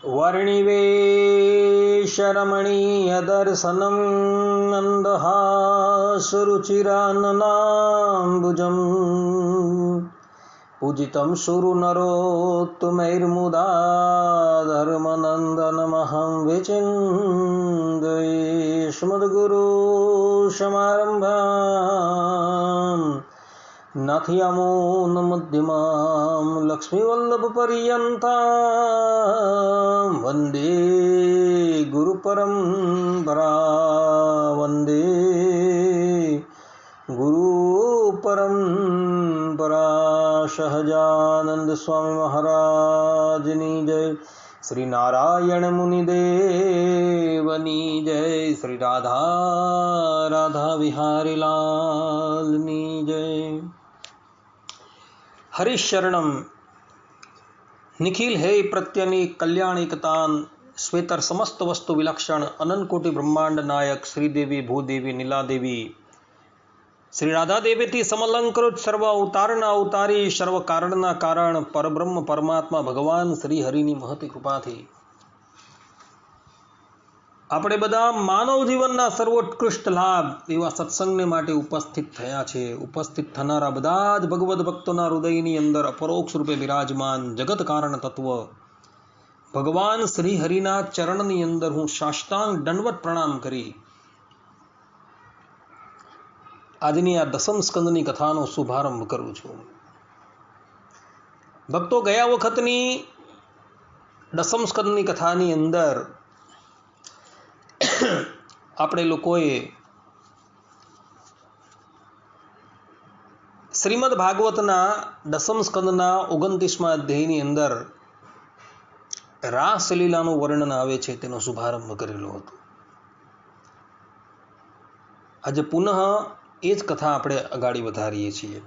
वर्णिवेशरमणीयदर्शनं नन्दहासरुचिराननाम्बुजम् पूजितं सुरनरोत्तमैर्मुदा धर्मनन्दनमहं विचिन्तये। श्रीमद्गुरुसमारम्भां नाथयामोनमध्यमां लक्ष्मीवल्लभपर्यन्तां वन्दे गुरुपरम्परां वन्दे गुरुपरम्परां। सहजानंद स्वामी महाराजनी जय। श्री नारायण मुनिदेवनी जय। श्री राधा राधा विहारी लालनी जय। हरिशरणम निखिल हे प्रत्यनि कल्याणिकतान श्वेतर समस्त वस्तु विलक्षण अनंत कोटि ब्रह्मांड नायक श्रीदेवी भूदेवी नीलादेवी श्री राधा देवी समलंकृत सर्व अवताરના અવતારી સર્વ કારણના કારણ પરબ્રહ્મ પરમાત્મા ભગવાન શ્રી હરિની મહતી કૃપાથી આપણે બધા માનવ જીવનના સર્વોત્કૃષ્ટ લાભ એવા સત્સંગને માટે ઉપસ્થિત થયા છે। ઉપસ્થિત થનારા બધા જ ભગવદ ભક્તોના હૃદયની અંદર અપરોક્ષ રૂપે બિરાજમાન જગત કારણ તત્વ ભગવાન શ્રી હરિના ચરણની અંદર હું સાષ્ટાંગ દંડવત પ્રણામ કરી આજની આ દસમ સ્કંદની કથાનો શુભારંભ કરું છું। ભક્તો, ગયા વખતની દસમ સ્કંદની કથાની અંદર આપણે લોકોએ શ્રીમદ ભાગવતના દસમ સ્કંદના 29મા અધ્યાયની અંદર રાસલીલાનું વર્ણન આવે છે તેનો શુભારંભ કરેલો હતો। આજે પુનઃ એ જ કથા આપણે અગાડી વધારીએ છીએ।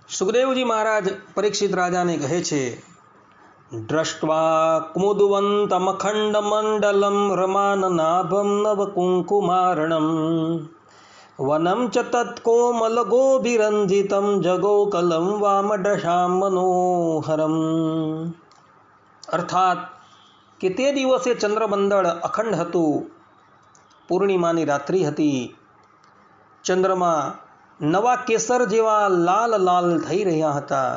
સુખદેવજી મહારાજ પરીક્ષિત રાજાને કહે છે, દ્રષ્ટ્વા કુમુદવંતમખંડમંડલમ રમાનનાભમ નવકુંકુમાર્ણમ વનમ ચ તત્કોમલગોભિરંજિતમ જગોકલમ વામદશામ મનોહરમ। અર્થાત કે તે દિવસે ચંદ્રમંડળ અખંડ હતું, પૂર્ણિમાની રાત્રિ હતી, ચંદ્रमा નવા કેસર જેવા લાલ લાલ થઈ રહ્યા હતા,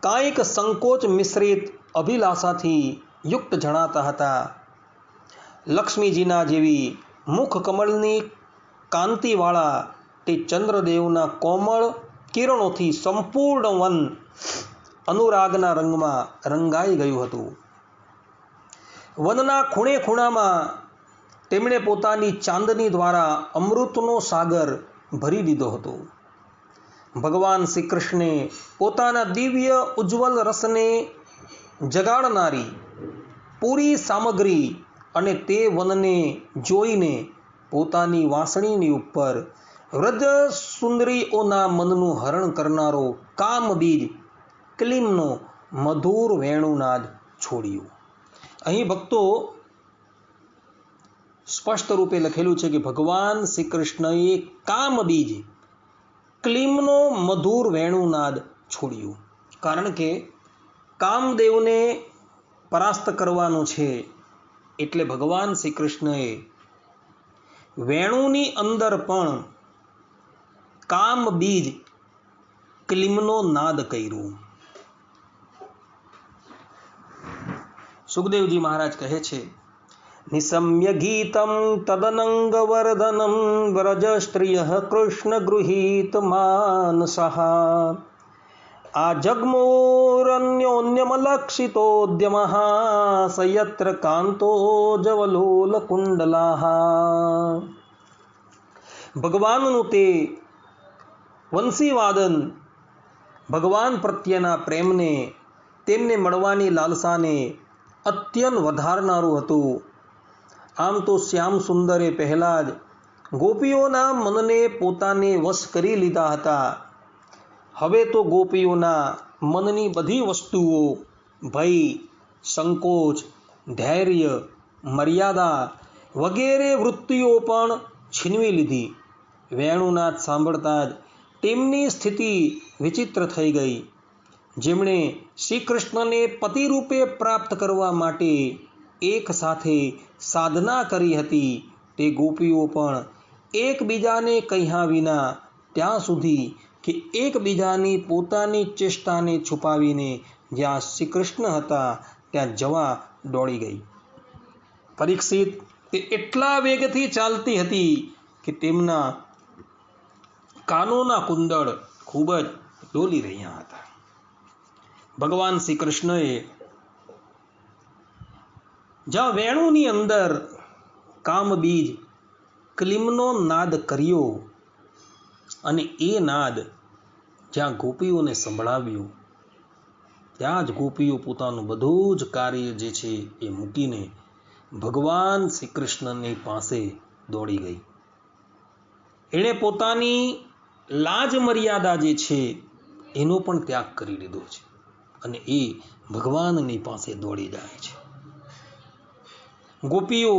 કાંઈક સંકોચ મિશ્રિત અભિલાષાથી યુક્ત જણાતા હતા। લક્ષ્મીજીના જેવી મુખ કમળની કાંતિવાળા તે ચંદ્રદેવના કોમળ કિરણોથી સંપૂર્ણ વન અનુરાગના રંગમાં રંગાઈ ગયું હતું। વનના ખૂણે ખૂણામાં તેમણે પોતાની ચાંદની દ્વારા અમૃતનો સાગર ભરી દીધો હતો। ભગવાન શ્રી કૃષ્ણે પોતાના દિવ્ય ઉજ્જવલ રસને જગાડનારી પૂરી સામગ્રી અને તે વનને જોઈને પોતાની વાંસળીની ઉપર વ્રજ સુંદરીઓના મનનું હરણ કરનારો કામબીજ ક્લીમનો મધુર વેણુનાદ છોડ્યો। અહીં ભક્તો સ્પષ્ટ રૂપે લખેલું છે કે ભગવાન શ્રી કૃષ્ણએ કામબીજ ક્લીમનો મધુર વેણુનાદ છોડ્યું, કારણ કે કામદેવને પરાસ્ત કરવાનું છે એટલે ભગવાન શ્રી કૃષ્ણએ વેણુની અંદર પણ કામબીજ ક્લીમનો નાદ કર્યો। સુખદેવજી મહારાજ કહે છે, નિસમ્ય ગીતમ તદનંગવર્ધનમ વ્રજ સ્ત્રિય કૃષ્ણ ગૃહીત માનસઃ આ જગ્મોરન્યોન્યમલક્ષિતોદ્યમઃ સયત્ર કાંતો જવલોલ કુંડલાઃ। ભગવાનનું તે વંશીવાદન ભગવાન પ્રત્યેના પ્રેમને, તેમને મળવાની લાલસાને અત્યંત વધારનારું હતું। આમ તો શ્યામ સુંદરે પહેલાં જ ગોપીઓના મનને પોતાને વશ કરી લીધા હતા। હવે તો ગોપીઓના મનની બધી વસ્તુઓ ભય, સંકોચ, ધૈર્ય, મર્યાદા વગેરે વૃત્તિઓ પણ છીનવી લીધી। વેણુનાદ સાંભળતા જ તેમની સ્થિતિ વિચિત્ર થઈ ગઈ। જેમણે શ્રી કૃષ્ણને પતિ રૂપે પ્રાપ્ત કરવા માટે એક સાથે સાધના કરી હતી, તે ગોપીઓ પણ એકબીજાને કહ્યા વિના ત્યાં સુધી કે એકબીજાની પોતાની ચેષ્ટાને છુપાવીને જ્યાં શ્રી કૃષ્ણ હતા ત્યાં જવા દોડી ગઈ. પરીક્ષિત તે એટલા વેગથી ચાલતી હતી કે તેમના કાનોના કુંડળ ખૂબ જ ડોલી રહ્યા હતા. ભગવાન શ્રી કૃષ્ણએ જ્યાં વેણુની અંદર કામબીજ ક્લીમનો નાદ કર્યો અને એ નાદ જ્યાં ગોપીઓને સંભળાવ્યો, ત્યાં જ ગોપીઓ પોતાનું બધું જ કાર્ય જે છે એ મૂકીને ભગવાન શ્રી કૃષ્ણની પાસે દોડી ગઈ. એણે પોતાની લાજ મર્યાદા જે છે એનો પણ ત્યાગ કરી લીધો છે અને એ ભગવાનની પાસે દોડી જાય છે. ગોપીઓ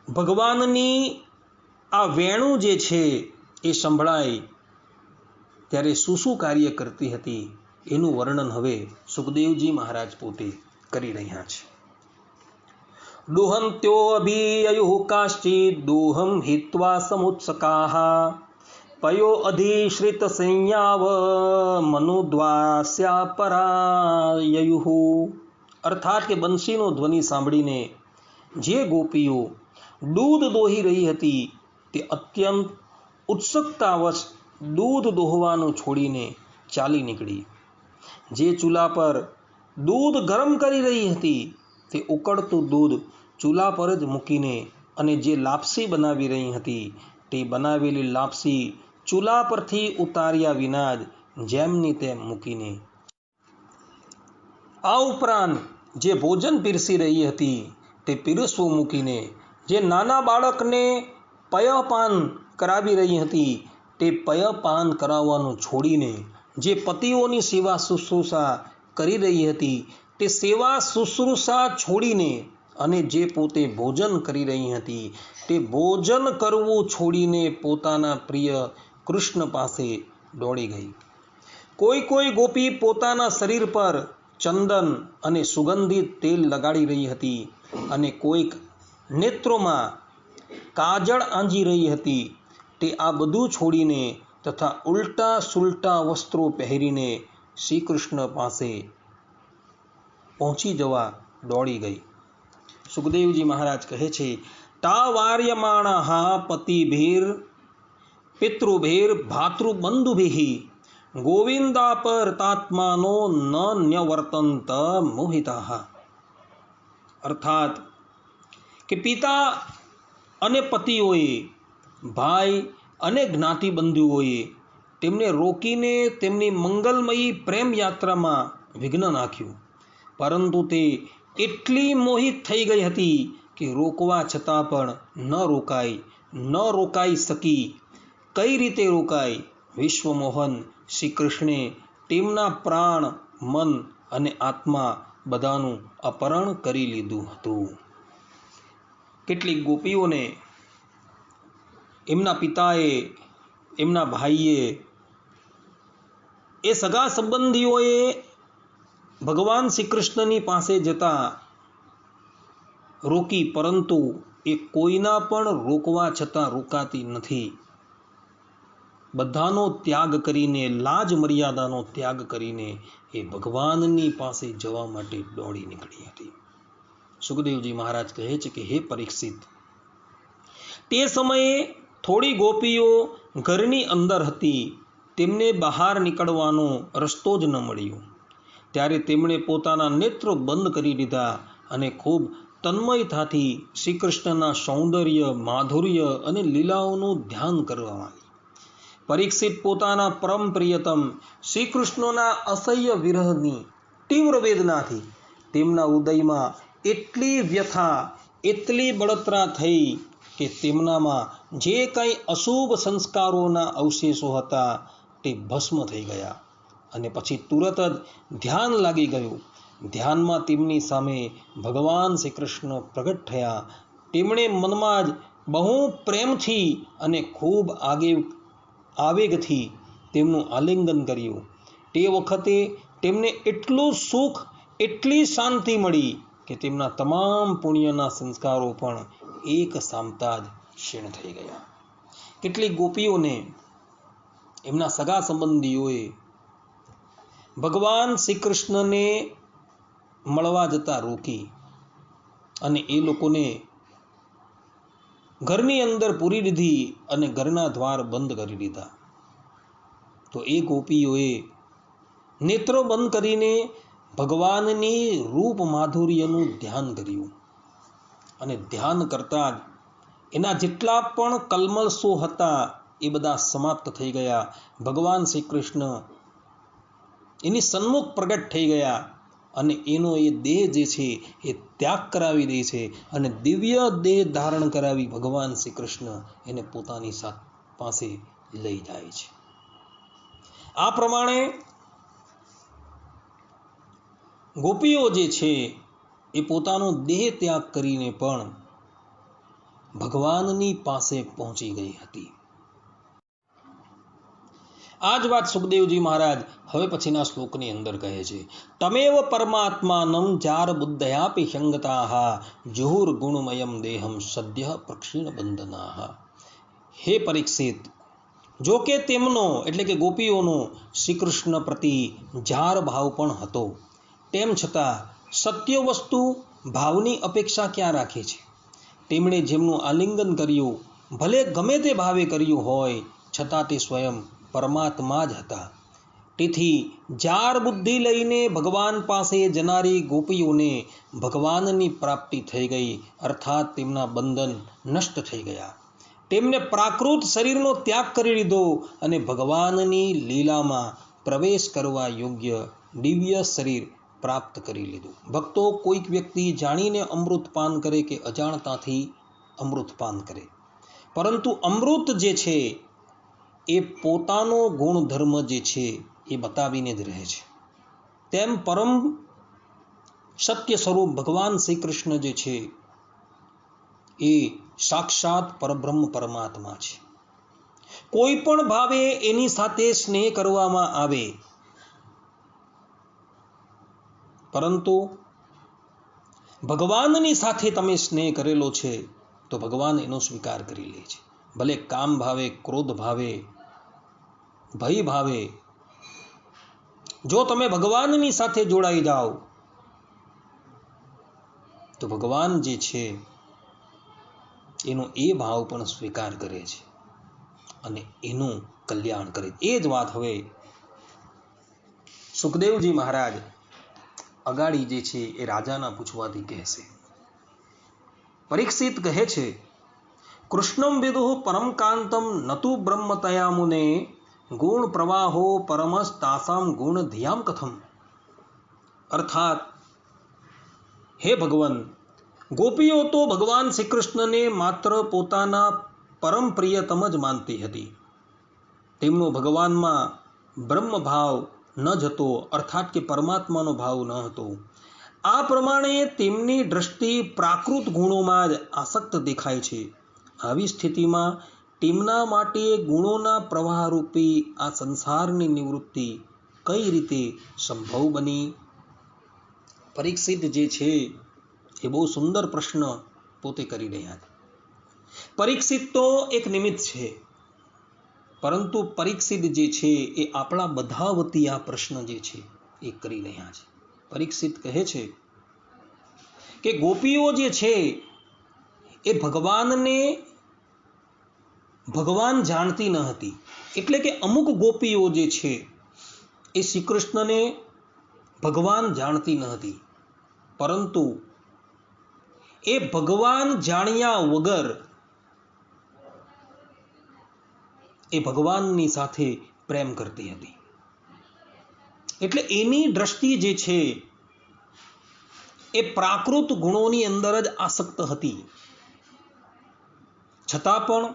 ભગવાનની આ વેણુ જે છે એ સંભળાય ત્યારે શું શું કાર્ય કરતી હતી એનું વર્ણન હવે સુખદેવજી મહારાજ પોતે કરી રહ્યા છે. દુહંત્યો અભિયયુઃ કાશ્ચિદ દુહમ હિત્વા સમુત્સકાઃ પયો અધિશ્રિત સંયાવ મનુદ્વાસ્યા પરાયયુઃ. અર્થાત કે બંસીનો ધ્વનિ સાંભળીને જે ગોપીઓ દૂધ દોહી રહી હતી તે અત્યંત ઉત્સુકતાવશ દૂધ દોહવાનું છોડીને ચાલી નીકળી. જે ચૂલા પર દૂધ ગરમ કરી રહી હતી તે ઉકળતું દૂધ ચૂલા પર જ મૂકીને અને જે લાપસી બનાવી રહી હતી તે બનાવેલી લાપસી ચૂલા પરથી ઉતાર્યા વિના જ જેમની તેમ મૂકીને, આ ઉપરાંત જે ભોજન પીરસી રહી હતી તે પીરસવું મૂકીને, જે નાના બાળકને પયપાન કરાવી રહી હતી તે પયપાન કરાવવાનું છોડીને, જે પતિઓની સેવા શુશ્રૂષા કરી રહી હતી તે સેવા શુશ્રૂષા છોડીને અને જે પોતે ભોજન કરી રહી હતી તે ભોજન કરવું છોડીને પોતાના પ્રિય કૃષ્ણ પાસે દોડી ગઈ. કોઈ ગોપી પોતાના શરીર પર ચંદન અને સુગંધિત તેલ લગાડી રહી હતી અને કોઈક નેત્રોમાં કાજળ આંજી રહી હતી. તે આ બધું છોડીને તથા ઉલટા સુલટા વસ્ત્રો પહેરીને શ્રી કૃષ્ણ પાસે પહોંચી જવા દોડી ગઈ. સુખદેવજી મહારાજ કહે છે, તા વાર્યમાણાઃ પતિભીર પિતૃભીર ભાતૃબંધુભિઃ ગોવિંદાપરતાત્માનો ન ન્યવર્તંત મોહિતાઃ. અર્થાત કે પિતા અને પતિઓએ, ભાઈ અને જ્ઞાતિબંધુઓએ તેમને રોકીને તેમની મંગલમયી પ્રેમ યાત્રામાં વિઘ્ન નાખ્યું, પરંતુ તે એટલી મોહિત થઈ ગઈ હતી કે રોકવા છતાં પણ ન રોકાઈ શકી. કઈ રીતે રોકાય? વિશ્વમોહન શ્રી કૃષ્ણે તેમના પ્રાણ, મન અને આત્મા બધાનું અપહરણ કરી લીધું હતું. કેટલીક ગોપીઓને એમના પિતાએ, એમના ભાઈએ, એ સગા સંબંધીઓએ ભગવાન શ્રી કૃષ્ણની પાસે જતા રોકી, પરંતુ એ કોઈના પણ રોકવા છતાં રોકાતી નથી. બધાનો ત્યાગ કરીને, લાજ મર્યાદાનો ત્યાગ કરીને એ ભગવાનની પાસે જવા માટે દોડી નીકળી હતી. સુખદેવજી મહારાજ કહે છે કે હે પરીક્ષિત, તે સમયે થોડી ગોપીઓ ઘરની અંદર હતી, તેમને બહાર નીકળવાનો રસ્તો જ ન મળ્યો. ત્યારે તેમણે પોતાના નેત્રો બંધ કરી દીધા અને ખૂબ તન્મયતાથી શ્રી કૃષ્ણના સૌંદર્ય, માધુર્ય અને લીલાઓનું ધ્યાન કરવા માંડી. પરીક્ષિત પોતાના પરમ પ્રિયતમ શ્રી કૃષ્ણના અસહ્ય વિરહની તીવ્ર વેદનાથી તેમના હૃદયમાં એટલી વ્યથા, એટલી બળતરા થઈ કે તેમનામાં જે કંઈ અશુભ સંસ્કારોના અવશેષો હતા તે ભસ્મ થઈ ગયા અને પછી તુરત જ ધ્યાન લાગી ગયું. ધ્યાનમાં તેમની સામે ભગવાન શ્રી કૃષ્ણ પ્રગટ થયા. તેમણે મનમાં જ બહુ પ્રેમથી અને ખૂબ આવેગથી તેમનું આલિંગન કર્યું, તે વખતે તેમને એટલું સુખ, એટલી શાંતિ મળી કે તેમના તમામ પુણ્યના સંસ્કારો પણ એક સામતા જ ક્ષીણ થઈ ગયા. કેટલીક ગોપીઓને એમના સગા સંબંધીઓએ ભગવાન શ્રી કૃષ્ણને મળવા જતા રોકી અને એ લોકોને ઘરની અંદર પૂરી દીધી અને ઘરના દ્વાર બંધ કરી દીધા. તો એ ગોપીઓએ નેત્રો બંધ કરીને ભગવાનની રૂપ માધુર્યનું ધ્યાન કર્યું અને ધ્યાન કરતા જ એના જેટલા પણ કલ્મશો હતા એ બધા સમાપ્ત થઈ ગયા. ભગવાન શ્રી કૃષ્ણ એની સન્મુખ પ્રગટ થઈ ગયા અને એનો એ દેહ જે છે એ ત્યાગ કરાવી દે છે અને દિવ્ય દેહ ધારણ કરાવી ભગવાન શ્રી કૃષ્ણ એને પોતાની પાસે લઈ જાય છે. આ પ્રમાણે ગોપીઓ જે છે એ પોતાનો દેહ ત્યાગ કરીને પણ ભગવાનની પાસે પહોંચી ગઈ હતી. આ જ વાત સુખદેવજી મહારાજ હવે પછીના શ્લોકની અંદર કહે છે. તમેવ પરમાત્માનમ જાર બુદ્ધયાપી સંગતાઃ જુહુર ગુણમયમ દેહમ સદ્ય પ્રક્ષીણ બંધનાઃ. હે પરીક્ષિત, જો કે તેમનો એટલે કે ગોપીઓનો શ્રી કૃષ્ણ પ્રતિ જાર ભાવ પણ હતો, તેમ છતાં સત્ય વસ્તુ ભાવની અપેક્ષા ક્યાં રાખે છે? તેમણે જેમનું આલિંગન કર્યું, ભલે ગમે તે ભાવે કર્યું હોય, છતાં તે સ્વયં પરમાત્મા જ હતા. તેથી જાર બુદ્ધિ લઈને ભગવાન પાસે જનારી ગોપીઓને ભગવાનની પ્રાપ્તિ થઈ ગઈ, અર્થાત તેમના બંધન નષ્ટ થઈ ગયા. તેમને પ્રાકૃત શરીરનો ત્યાગ કરી લીધો અને ભગવાનની લીલામાં પ્રવેશ કરવા યોગ્ય દિવ્ય શરીર પ્રાપ્ત કરી લીધું. ભક્તો, કોઈક વ્યક્તિ જાણીને અમૃત પાન કરે કે અજાણતાથી અમૃત પાન કરે, પરંતુ અમૃત જે છે એ પોતાનો ગુણધર્મ જે છે એ બતાવીને જ રહે છે. તેમ પરમ સત્ય સ્વરૂપ ભગવાન શ્રી કૃષ્ણ જે છે એ સાક્ષાત પરબ્રહ્મ પરમાત્મા છે. કોઈ પણ ભાવે એની સાથે સ્નેહ કરવામાં આવે, પરંતુ ભગવાનની સાથે તમે સ્નેહ કરેલો છે તો ભગવાન એનો સ્વીકાર કરી લે છે. ભલે કામ ભાવે, ક્રોધ ભાવે, ભય ભાવે, જો તમે ભગવાનની સાથે જોડાઈ જાઓ તો ભગવાન જે છે એનો એ ભાવ પણ સ્વીકાર કરે છે અને એનું કલ્યાણ કરે. એ જ વાત હવે સુખદેવજી મહારાજ અગાડી જે છે એ રાજાના પૂછવાથી કહેશે. પરીક્ષિત કહે છે, કૃષ્ણમ વિદુઃ પરમ કાંતમ નતુ બ્રહ્મતયા મુને ગુણ પ્રવાહો પરમસ્તાસામ ગુણ ધિયામ કથમ. અર્થાત, હે ભગવાન, ગોપીઓ તો ભગવાન શ્રી કૃષ્ણને માત્ર પોતાના પરમ પ્રિયતમ જ માનતી હતી. તેમનો ભગવાનમાં બ્રહ્મ ભાવ ન જ હતો, અર્થાત કે પરમાત્માનો ભાવ ન હતો. આ પ્રમાણે તેમની દ્રષ્ટિ પ્રાકૃત ગુણોમાં જ આસક્ત દેખાય છે. આવી સ્થિતિમાં તેમના માટે ગુણોના પ્રવાહરૂપી આ સંસારની નિવૃત્તિ કઈ રીતે સંભવ બની? પરીક્ષિત જે છે એ બહુ સુંદર પ્રશ્ન પોતે કરી રહ્યા છે. પરીક્ષિત તો એક નિમિત્ત છે, પરંતુ પરીક્ષિત જે છે એ આપણા બધા વતી આ પ્રશ્ન જે છે એ કરી રહ્યા છે. પરીક્ષિત કહે છે કે ગોપીઓ જે છે એ ભગવાન જાણતી ન હતી. એટલે કે અમુક ગોપીઓ જે છે એ શ્રી કૃષ્ણને ભગવાન જાણતી ન હતી, પરંતુ એ ભગવાન જાણ્યા વગર એ ભગવાનની સાથે પ્રેમ કરતી હતી. એટલે એની દ્રષ્ટિ જે છે એ પ્રાકૃત ગુણોની અંદર જ આસક્ત હતી. છતાં પણ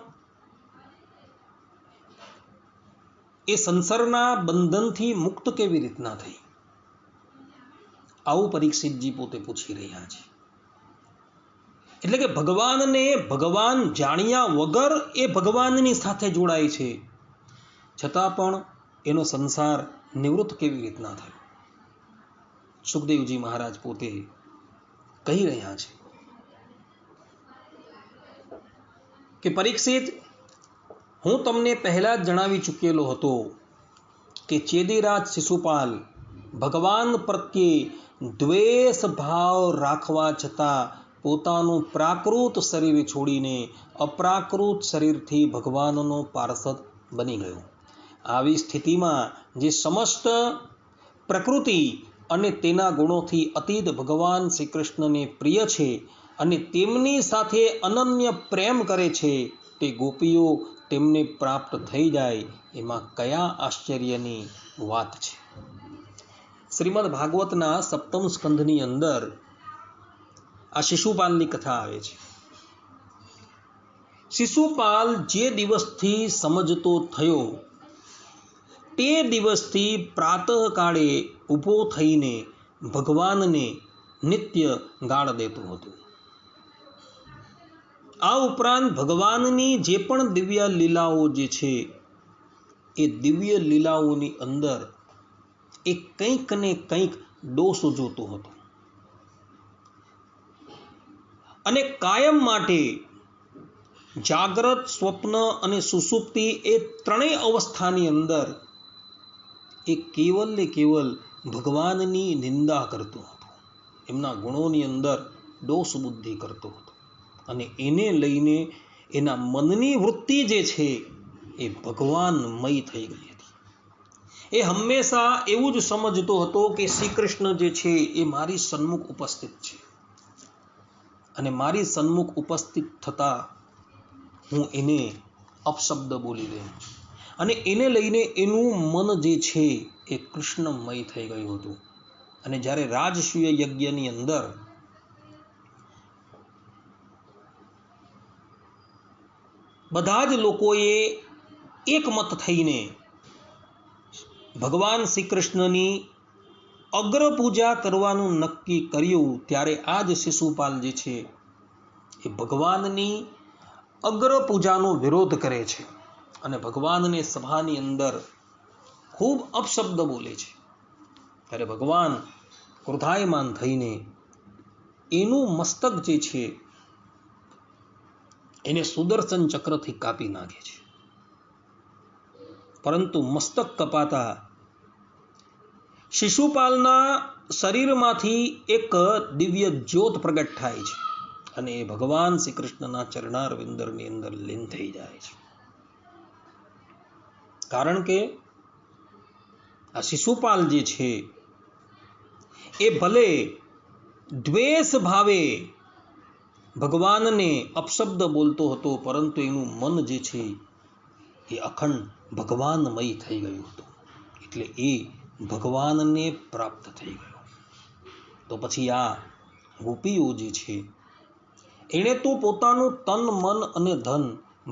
એ સંસારના બંધનથી મુક્ત કેવી રીતના થઈ? આવું પરીક્ષિતજી પોતે પૂછી રહ્યા છે. એટલે કે ભગવાનને ભગવાન જાણ્યા વગર એ ભગવાનની સાથે જોડાય છે, છતાં પણ એનો સંસાર નિવૃત્ત કેવી રીતના થયો? સુખદેવજી મહારાજ પોતે કહી રહ્યા છે કે પરીક્ષિત, હું તમને પહેલા જ જણાવી ચૂકેલો હતો કે ચેદીરાજ શિશુપાલ ભગવાન પ્રત્યે દ્વેષ ભાવ રાખવા છતાં પોતાનું પ્રાકૃત શરીર છોડીને અપ્રાકૃત શરીરથી ભગવાનનો પાર્ષદ બની ગયો. આવી સ્થિતિમાં જે સમસ્ત પ્રકૃતિ અને તેના ગુણોથી અતીત ભગવાન શ્રી કૃષ્ણને પ્રિય છે અને તેમની સાથે અનન્ય પ્રેમ કરે છે, તે ગોપીઓ તેમને પ્રાપ્ત થઈ જાય એમાં કયા આશ્ચર્યની વાત છે? શ્રીમદ ભાગવતના 7મ સ્કંધની અંદર આ શિશુપાલની કથા આવે છે. શિશુપાલ જે દિવસથી સમજતો થયો તે દિવસથી પ્રાતઃકાળે ઊભો થઈને ભગવાનને નિત્ય ગાળ દેતો હતો. આ ઉપરાંત ભગવાનની જે પણ દિવ્ય લીલાઓ જે છે એ દિવ્ય લીલાઓની અંદર એ કંઈક ને કંઈક દોષ જોતો હતો અને કાયમ માટે જાગ્રત, સ્વપ્ન અને સુષુપ્તિ એ ત્રણેય અવસ્થાની અંદર એ કેવલ ને કેવલ ભગવાનની નિંદા કરતો હતો, એમના ગુણોની અંદર દોષ બુદ્ધિ કરતો હતો અને એને લઈને એના મનની વૃત્તિ જે છે એ ભગવાનમય થઈ ગઈ હતી. એ હંમેશા એવું જ સમજતો હતો કે શ્રી કૃષ્ણ જે છે એ મારી સન્મુખ ઉપસ્થિત છે અને મારી સન્મુખ ઉપસ્થિત થતા હું એને અપશબ્દ બોલી દઉં અને એને લઈને એનું મન જે છે એ કૃષ્ણમય થઈ ગયું હતું. અને જ્યારે રાજસૂય યજ્ઞની અંદર બધા જ લોકોએ એકમત થઈને ભગવાન શ્રી કૃષ્ણની અગ્ર પૂજા કરવાનું નક્કી કર્યું, ત્યારે આ જ શિશુપાલ જે છે એ ભગવાનની અગ્ર પૂજાનો વિરોધ કરે છે અને ભગવાનને સભાની અંદર ખૂબ અપશબ્દ બોલે છે. ત્યારે ભગવાન ક્રોધાયમાન થઈને એનું મસ્તક જે છે એને સુદર્શન ચક્રથી કાપી નાખે છે. પરંતુ મસ્તક કપાતા શિશુપાલના શરીરમાંથી એક દિવ્ય જ્યોત પ્રગટ થાય છે અને એ ભગવાન શ્રી કૃષ્ણના ચરણારવિંદરની અંદર લીન થઈ જાય છે. કારણ કે આ શિશુપાલ જે છે એ ભલે દ્વેષ ભાવે ભગવાનને અપશબ્દ બોલતો હતો, પરંતુ એનું મન જે છે એ અખંડ ભગવાનમય થઈ ગયું હતું, એટલે એ ભગવાનને પ્રાપ્ત થઈ ગયો. તો પછી આ ગોપીઓ જે છે એણે તો પોતાનું તન, મન અને ધન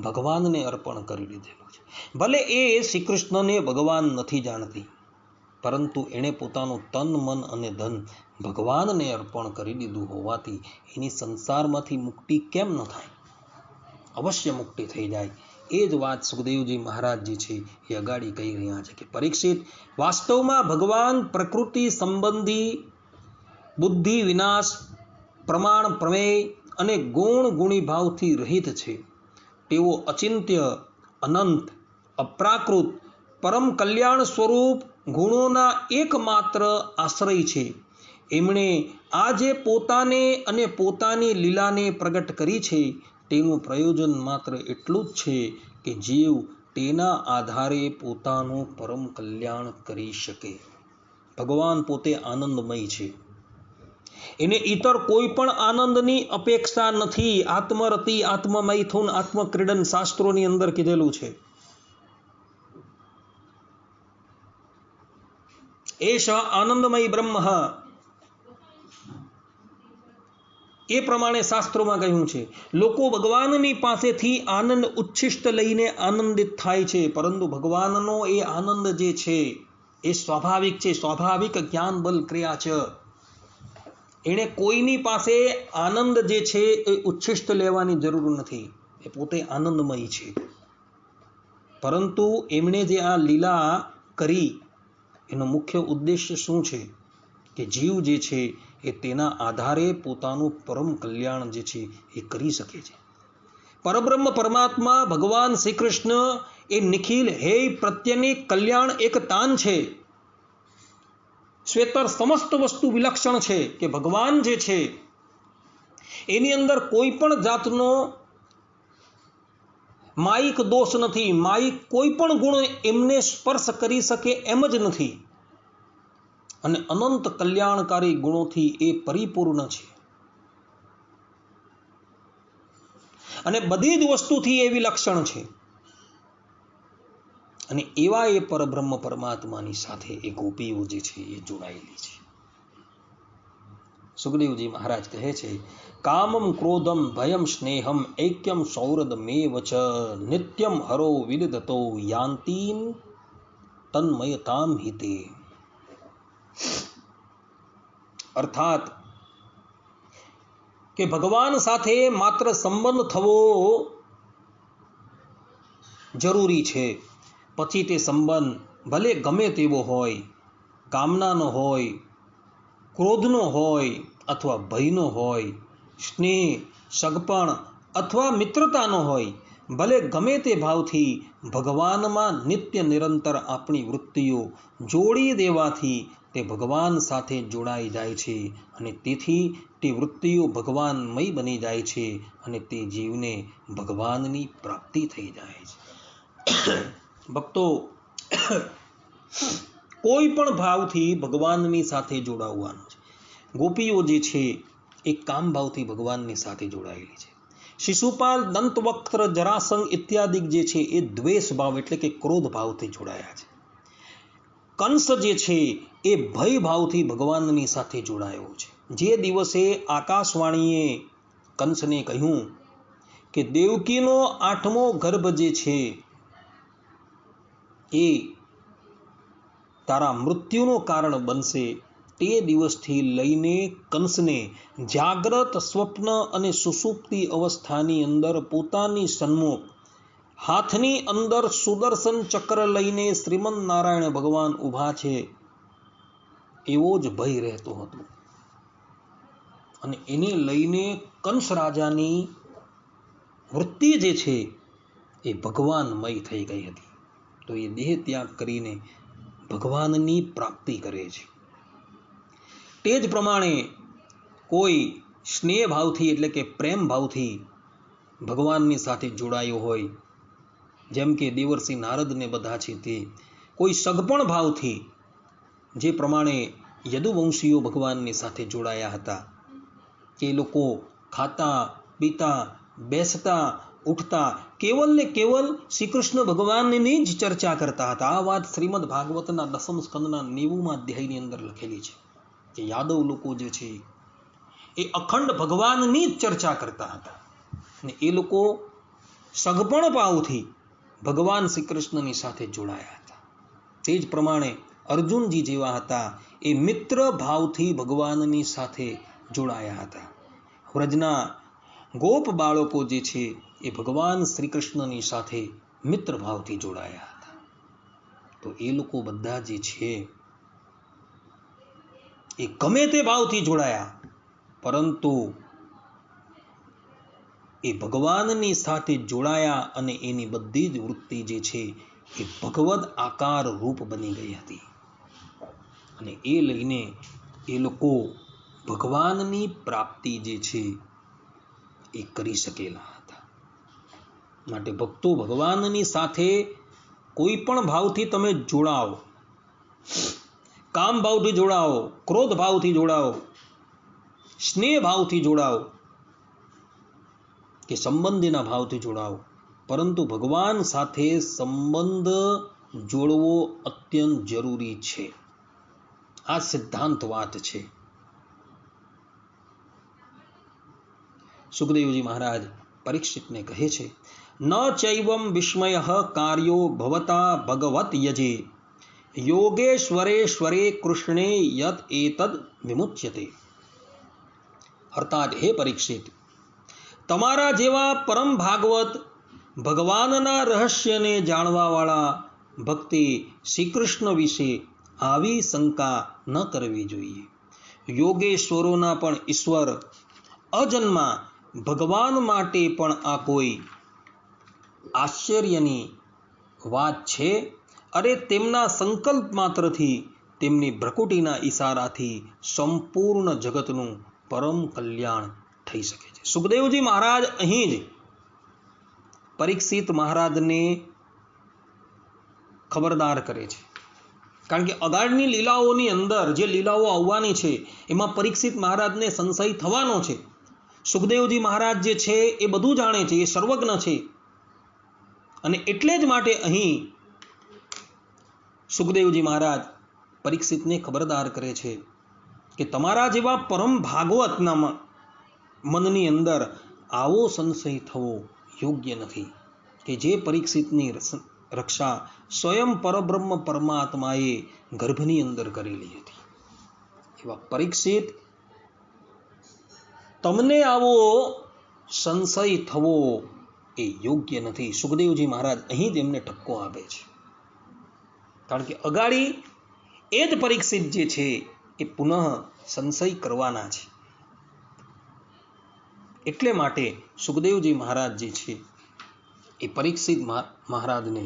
ભગવાનને અર્પણ કરી દીધેલું છે. ભલે એ શ્રી કૃષ્ણને ભગવાન નથી જાણતી, પરંતુ એણે પોતાનું તન, મન અને ધન ભગવાનને અર્પણ કરી દીધું હોવાથી એની સંસારમાંથી મુક્તિ કેમ ન થાય? અવશ્ય મુક્તિ થઈ જાય. એ જ વાત સુખદેવજી મહારાજ જે છે એ અગાડી કહી રહ્યા છે કે પરીક્ષિત, વાસ્તવમાં ભગવાન પ્રકૃતિ સંબંધી બુદ્ધિ વિનાશ, પ્રમાણ, પ્રમેય અને ગુણ ગુણી ભાવથી રહિત છે. તેઓ અચિંત્ય, અનંત, અપ્રાકૃત, પરમ કલ્યાણ સ્વરૂપ ગુણોના એકમાત્ર આશ્રય છે. એમણે આ જે પોતાને અને પોતાની લીલાને પ્રગટ કરી છે તેનું પ્રયોજન માત્ર એટલું જ છે કે જીવ તેના આધારે પોતાનું પરમ કલ્યાણ કરી શકે. ભગવાન પોતે આનંદમય છે, એને ઇતર કોઈ પણ આનંદની અપેક્ષા નથી. આત્મરતિ, આત્મમૈથુન, આત્મક્રીડન શાસ્ત્રોની અંદર કીધેલું છે. એષ આનંદમય બ્રહ્મ, એ પ્રમાણે શાસ્ત્રોમાં કહ્યું છે. લોકો ભગવાનની પાસેથી આનંદ ઉચ્છિષ્ટ લઈને આનંદિત થાય છે, પરંતુ ભગવાનનો એ આનંદ જે છે એ સ્વાભાવિક છે. સ્વાભાવિક જ્ઞાન બલ ક્રિયા છે. એણે કોઈની પાસે આનંદ જે છે એ ઉચ્છિષ્ટ લેવાની જરૂર નથી. એ પોતે આનંદમય છે. પરંતુ એમણે જે આ લીલા કરી એનો મુખ્ય ઉદ્દેશ્ય શું છે કે જીવ જે છે એ તેના આધારે પોતાનું પરમ કલ્યાણ જે છે એ કરી શકે છે. પરબ્રહ્મ પરમાત્મા ભગવાન શ્રી કૃષ્ણ એ નિખિલ હેય પ્રત્યેની કલ્યાણ એક તાન છે. શ્વેતર સમસ્ત વસ્તુ વિલક્ષણ છે કે ભગવાન જે છે એની અંદર કોઈ પણ જાતનો માયિક દોષ નથી, માયિક કોઈ પણ ગુણ એમને સ્પર્શ કરી શકે એમ જ નથી અને અનંત કલ્યાણકારી ગુણોથી એ પરિપૂર્ણ છે અને બધી જ વસ્તુથી એ વિલક્ષણ છે. અને એવા એ પરબ્રહ્મ પરમાત્માની સાથે એ ગોપીઓ જે છે એ જોડાયેલી છે. સુખદેવજી મહારાજ કહે છે, કામમ ક્રોધમ ભયમ સ્નેહમ ऐक्यम સૌરદ મેવ ચ નિત્યમ હરો વિદધતો યાંતીમ તન્મયતામ હિતે. અર્થાત કે ભગવાન સાથે માત્ર સંબંધ થવો જરૂરી છે. પછી તે સંબંધ ભલે ગમે તેવો હોય, કામનાનો હોય, ક્રોધનો હોય અથવા ભયનો હોય, સ્નેહ, સગપણ અથવા મિત્રતાનો હોય, ભલે ગમે તે ભાવથી ભગવાનમાં નિત્ય નિરંતર આપણી વૃત્તિઓ જોડી દેવાથી તે ભગવાન સાથે જોડાઈ જાય છે અને તેથી તે વૃત્તિઓ ભગવાનમય બની જાય છે અને તે જીવને ભગવાનની પ્રાપ્તિ થઈ જાય છે. ભક્તો, કોઈ પણ ભાવથી ભગવાનની સાથે જોડાવવાનું છે. ગોપીઓ જે છે એ કામ ભાવથી ભગવાનની સાથે જોડાયેલી છે. શિશુપાલ, દંતવક્ત્ર, જરાસંઘ ઇત્યાદિ જે છે એ દ્વેષ ભાવ એટલે કે ક્રોધ ભાવથી જોડાયા છે. કંસ જે છે એ ભય ભાવથી ભગવાનની સાથે જોડાયો છે. જે દિવસે આકાશવાણીએ કંસને કહ્યું કે દેવકીનો 8મો ગર્ભ જે છે એ તારા મૃત્યુનું કારણ બનશે, તે દિવસથી લઈને કંસને જાગ્રત, સ્વપ્ન અને સુષુપ્તિ અવસ્થાની અંદર પોતાની સન્મુખ હાથની અંદર સુદર્શન ચક્ર લઈને શ્રીમન નારાયણ ભગવાન ઊભા છે એવો જ ભય રહેતો હતો અને એને લઈને કંસ રાજાની વૃત્તિ જે છે એ ભગવાનમય થઈ ગઈ હતી. તો એ દેહ ત્યાગ કરીને ભગવાનની પ્રાપ્તિ કરે છે. તે જ પ્રમાણે કોઈ સ્નેહ ભાવથી એટલે કે પ્રેમ ભાવથી ભગવાનની સાથે જોડાયો હોય, જેમ કે દેવર્ષિ નારદને બધા છે તે, કોઈ સગપણ ભાવથી જે પ્રમાણે યદુવંશીઓ ભગવાનની સાથે જોડાયા હતા કે લોકો ખાતા પીતા બેસતા ઉઠતા કેવલ ને કેવલ શ્રી કૃષ્ણ ભગવાનની જ ચર્ચા કરતા હતા. આ વાત શ્રીમદ ભાગવતના 10મ સ્કંદના 90મા અધ્યાયની અંદર લખેલી છે કે યાદવ લોકો જે છે એ અખંડ ભગવાનની જ ચર્ચા કરતા હતા અને એ લોકો સગપણ ભાવથી ભગવાન શ્રી કૃષ્ણની સાથે જોડાયા હતા. તે જ પ્રમાણે અર્જુનજી જેવા હતા એ મિત્ર ભાવથી ભગવાનની સાથે જોડાયા હતા. વ્રજના ગોપ બાળકો જે છે એ ભગવાન શ્રી કૃષ્ણની સાથે મિત્ર ભાવથી જોડાયા હતા. તો એ લોકો બધા જે છે એ ગમે તે ભાવથી જોડાયા, પરંતુ એ ભગવાનની સાથે જોડાયા અને એની બધી જ વૃત્તિ જે છે એ ભગવદ આકાર રૂપ બની ગઈ હતી અને એ લઈને એ લોકો ભગવાનની પ્રાપ્તિ જે છે એ કરી શકેલા હતા. માટે ભક્તો, ભગવાનની સાથે કોઈ પણ ભાવથી તમે જોડાઓ, કામ ભાવથી જોડાઓ, ક્રોધ ભાવથી જોડાઓ, સ્નેહ ભાવથી જોડાઓ કે સંબંધીના ભાવથી જોડાઓ, પરંતુ ભગવાન સાથે સંબંધ જોડવો અત્યંત જરૂરી છે. આ સિદ્ધાંત વાત છે. સુખદેવજી મહારાજ પરીક્ષિતને કહે છે, ન ચૈવમ વિસ્મય કાર્યો ભવતા ભગવત યજે યોગેશ્વરેશ્વરે કૃષ્ણે યત એતદ વિમુચ્યતે. અર્થાત, હે પરીક્ષિત, તમારા જેવા પરમ ભાગવત ભગવાનના રહસ્યને જાણવાવાળા ભક્તિ શ્રી કૃષ્ણ વિશે આવી શંકા ન કરવી જોઈએ. યોગેશ્વરોના પણ ઈશ્વર અજન્મા ભગવાન માટે પણ આ કોઈ આશ્ચર્યની વાત છે? અરે તેમના સંકલ્પ માત્રથી, તેમની ભ્રકુટીના ઈશારાથી સંપૂર્ણ જગતનું પરમ કલ્યાણ થઈ શકે છે. સુખદેવજી મહારાજ અહીં જ પરીક્ષિત મહારાજને ખબરદાર કરે છે. કારણ કે અગાડની લીલાઓની અંદર જે લીલાઓ આવવાની છે એમાં પરીક્ષિત મહારાજને સંશય થવાનો છે. સુખદેવજી મહારાજ જે છે એ બધું જાણે છે, એ સર્વજ્ઞ છે. અને એટલે જ માટે અહીં સુખદેવજી મહારાજ પરીક્ષિતને ખબરદાર કરે છે કે તમારા જેવા પરમ ભાગવતના મનની અંદર આવો સંશય થવો યોગ્ય નથી કે જે પરીક્ષિતની રક્ષા સ્વયં પરબ્રહ્મ પરમાત્માએ ગર્ભની અંદર કરેલી હતી. એવા પરીક્ષિત, તમને આવો સંશય થવો એ યોગ્ય નથી. સુખદેવજી મહારાજ અહીં જ એમને ઠપકો આપે છે. કારણ કે અગાડી એ જ પરીક્ષિત જે છે એ પુનઃ સંશય કરવાના છે. એટલે માટે સુખદેવજી મહારાજ જે છે એ પરીક્ષિત મહારાજને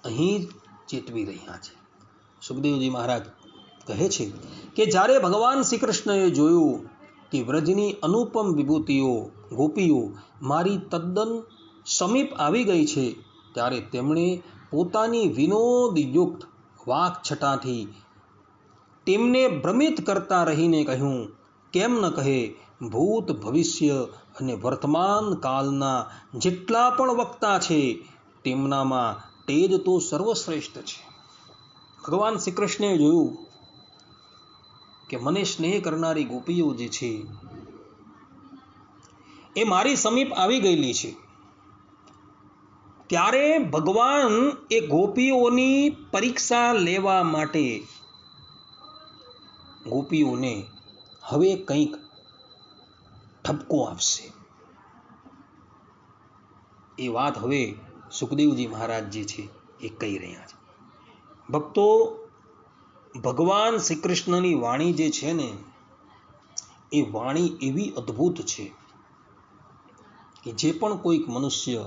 અહીં જ ચેતવી રહ્યા છે. સુખદેવજી મહારાજ કહે છે કે જ્યારે ભગવાન શ્રી કૃષ્ણએ જોયું કે વ્રજની અનુપમ વિભૂતિઓ ગોપીઓ મારી તદ્દન સમીપ આવી ગઈ છે, ત્યારે તેમણે પોતાની વિનોદયુક્ત વાકછટાથી તેમને ભ્રમિત કરતા રહીને કહ્યું, કેમ ન કહે, ભૂત ભવિષ્ય અને વર્તમાન કાળના જેટલા પણ વક્તા છે તેમનામાં તેજ તો સર્વશ્રેષ્ઠ છે. ભગવાન શ્રી કૃષ્ણએ જોયું કે મને સ્નેહ કરનારી ગોપીઓ જે છે એ મારી સમીપ આવી ગયેલી છે. ત્યારે ભગવાન એ ગોપીઓની પરીક્ષા લેવા માટે ગોપીઓને હવે કંઈક ઠપકો આપશે. એ વાત હવે સુખદેવજી મહારાજ જે છે એ કહી રહ્યા છે. ભક્તો, ભગવાન શ્રી કૃષ્ણની વાણી જે છે ને એ વાણી એવી અદ્ભુત છે કે જે પણ કોઈક મનુષ્ય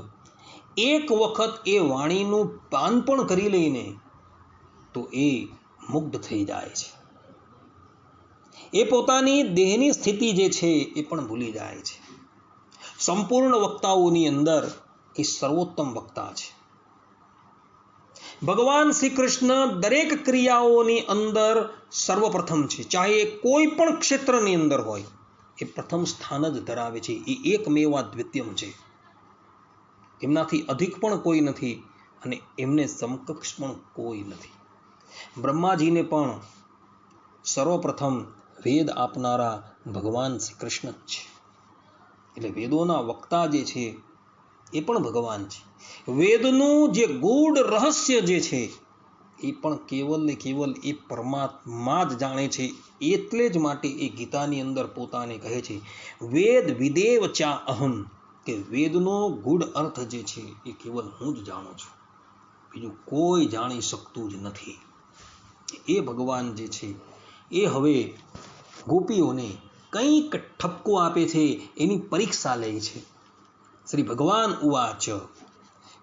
એક વખત એ વાણીનું પાન પણ કરી લઈને તો એ મુગ્ધ થઈ જાય છે. એ પોતાની દેહની સ્થિતિ જે છે એ પણ ભૂલી જાય છે. સંપૂર્ણ વક્તાઓની અંદર એ સર્વોત્તમ વક્તા છે. ભગવાન શ્રી કૃષ્ણ દરેક ક્રિયાઓની અંદર સર્વપ્રથમ છે. ચાહે કોઈ પણ ક્ષેત્રની અંદર હોય, એ પ્રથમ સ્થાન જ ધરાવે છે. એ એકમેવા દ્વિતીયમ છે. એમનાથી અધિક પણ કોઈ નથી અને એમને સમકક્ષ પણ કોઈ નથી. બ્રહ્માજીને પણ સર્વપ્રથમ વેદ આપનારા ભગવાન શ્રી કૃષ્ણ જ છે. એટલે વેદોના વક્તા જે છે એ પણ ભગવાન છે. વેદનું જે ગૂઢ રહસ્ય જે છે એ પણ કેવલ ને કેવલ એ પરમાત્મા જ જાણે છે. એટલે જ માટે એ ગીતાની અંદર પોતાને કહે છે, વેદ વિદેવ ચા અહમ, કે વેદનો ગૂઢ અર્થ જે છે એ કેવલ હું જ જાણું છું, બીજું કોઈ જાણી શકતું જ નથી. એ ભગવાન જે છે એ હવે ગોપીઓને કંઈક ઠપકો આપે છે, એની પરીક્ષા લે છે. શ્રી ભગવાન ઉવાચ,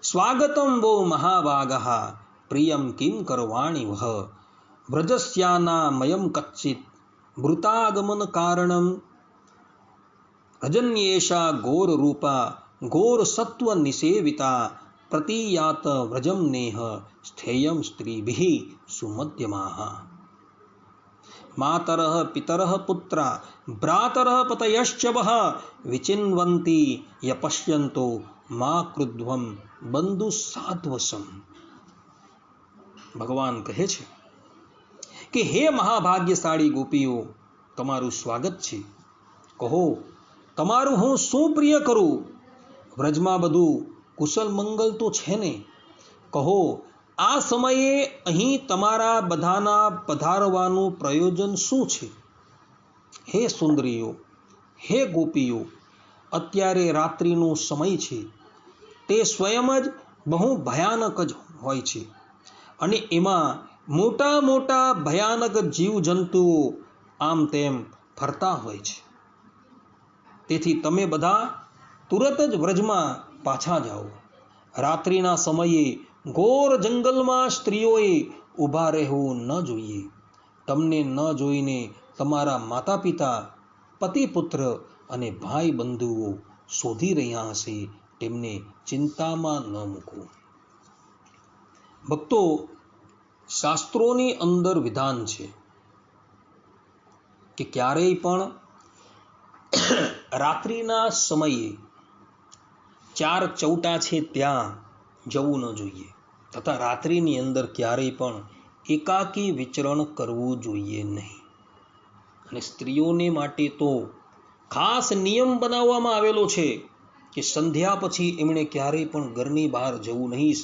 સ્વાગતમ વો મહાભાગઃ પ્રિયમ કિમ કરવાણી વહ વ્રજસ્યાનામયમ કચ્ચિત મૃતાગમન કારણમ રજન્યેષા ઘોર રૂપા ઘોર સત્વ નિષેવિતા પ્રતિયાત વ્રજમ નેહ સ્થેયમ સ્ત્રીભિઃ સુમધ્યમાઃ માતરઃ પિતરઃ પુત્રા ભ્રાતરઃ પતયશ્ચ વઃ વિચિન્વન્તિ યપશ્યન્તો મા કૃદ્ધ્વમ બંધુ સાધ્વસમ. ભગવાન કહે છે કે હે મહાભાગ્યશાળી ગોપીઓ, તમારું સ્વાગત છે. કહો, તમારું હું શું પ્રિય કરું? વ્રજમાં બધું કુશલ મંગલ તો છે ને? કહો, આ સમયે અહીં તમારા બધાના પધારવાનું પ્રયોજન શું છે? હે સુંદરીઓ, હે ગોપીઓ, અત્યારે રાત્રિનો સમય છે. તે સ્વયં જ બહુ ભયાનક જ હોય છે. અને એમાં મોટા મોટા ભયાનક જીવજંતુઓ આમ તેમ ફરતા હોય છે. તેથી તમે બધા તુરત જ વ્રજમાં પાછા જાઓ. રાત્રિના સમયે ઘોર જંગલમાં સ્ત્રીઓએ ઊભા રહેવું ન જોઈએ. તમને ન જોઈને તમારા માતા પિતા, પતિ પુત્ર અને ભાઈ બંધુઓ શોધી રહ્યા હશે. તેમને ચિંતામાં ન મૂકો. ભક્તો, શાસ્ત્રોની અંદર વિધાન છે કે ક્યારેય પણ રાત્રિના સમયે ચાર ચૌટા છે ત્યાં જવું ન જોઈએ, તથા રાત્રિની અંદર ક્યારેય પણ એકાકી વિચરણ કરવું જોઈએ નહીં. અને સ્ત્રીઓને માટે તો ખાસ નિયમ બનાવવામાં આવેલો છે કે સંધ્યા પછી એમણે ક્યારેય પણ ઘરની બહાર જવું નહીં.